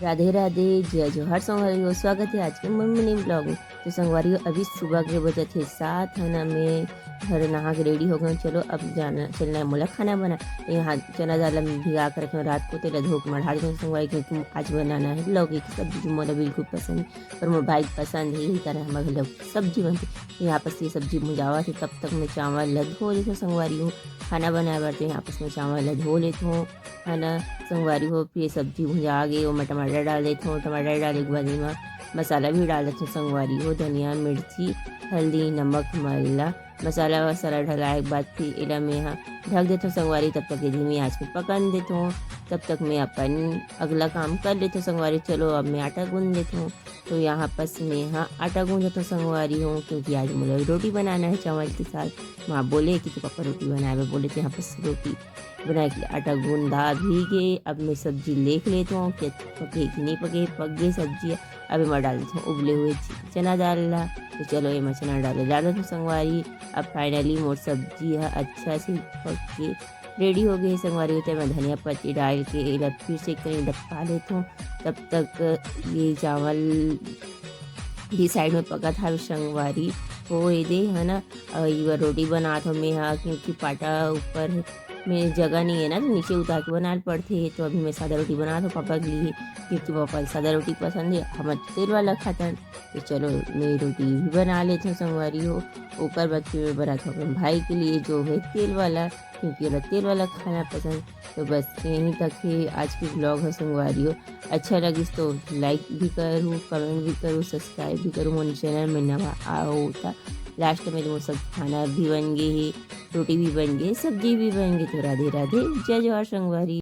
राधे राधे, जय जोहार संगवारी स्वागत है आज के मिनी ब्लॉग में। तो संगवारी अभी सुबह के बजे थे 7 है ना। मैं घर नहा के रेडी हो गई। चलो अब जाना चलना है मोला खाना बना। तो यहाँ चना दाल भिगा कर रखे रात को तेल धो के मढ़ा दूँ संगवारी, क्योंकि आज बनाना है लौकी की सब्जी जो मोला बिल्कुल पसंद है और मोर भाई पसंद है। यही तरह हमारे लौकी की सब्जी बनती है। यहाँ पर ये सब्जी मुझावा थी, तब तक मैं चावल ला धो लेती हूँ संगवारी हूँ। खाना बनाए बार तो यहाँ पर मैं चावल ला धो लेती हूँ है ना। संगवारी हो फिर सब्जी भुजा गई वो मैं टमाटर डाल देती हूँ। टमाटर डालने के बाद में मसाला भी डाल देती हूँ संगवारी हो, धनिया मिर्ची हल्दी नमक मरला मसाला वसाला डलाए के बाद फिर इला में यहाँ ढक देती हूँ संगवारी। तब तक धीमी आँच पे पकन देती हूँ। तब तक मैं अपन अगला काम कर लेती हूँ संगवारी। चलो अब मैं आटा गूँध देती हूँ। तो यहाँ बस मैं यहाँ आटा गूँध देती हूँ संगवारी हूँ, क्योंकि आज मुझे रोटी बनाना है चावल के साथ। माँ बोले कि तो पापा रोटी बनाए, बोले तो यहाँ पर रोटी बनाए के लिए आटा गूंदा भी गए। अब मैं सब्जी देख लेती हूँ कि पके कि नहीं पके। पक गई सब्जी। अब मैं डाल देती हूँ उबले हुए चना डालना। तो चलो ये मैं चना डाल देती हूँ संगवारी। अब फाइनली मोर सब्जी है अच्छा से पक के रेडी हो गई संगवारी। होते मैं धनिया पत्ती डाल के फिर से कहीं डब्बा लेती हूँ। तब तक ये चावल भी साइड में पका था संगवारी हो दे है ना। ये रोटी बना था मैं यहाँ, क्योंकि पाटा ऊपर में जगह नहीं है ना, तो नीचे उतार के बनाना पड़ती है। तो अभी मैं सादा रोटी बना था पापा के लिए, क्योंकि पापा सादा रोटी पसंद है, हमारे तेल वाला खाता है। तो चलो मैं रोटी भी बना लेती हूँ संगवारी हो। ऊपर बच्चे में बना था अपने भाई के लिए जो है तेल वाला, क्योंकि मेरा तेल वाला खाना पसंद। तो बस यहीं तक है आज की ब्लॉग है संगवारी हो। अच्छा लगी तो लाइक भी करूँ, कमेंट भी करूँ, सब्सक्राइब भी करूँ। मोर चैनल में नवा आओ था। लास्ट में तो सब खाना भी बन गए है, रोटी भी बन गई, सब्जी भी बन गई। तो राधे राधे, जय जोहार संगवारी।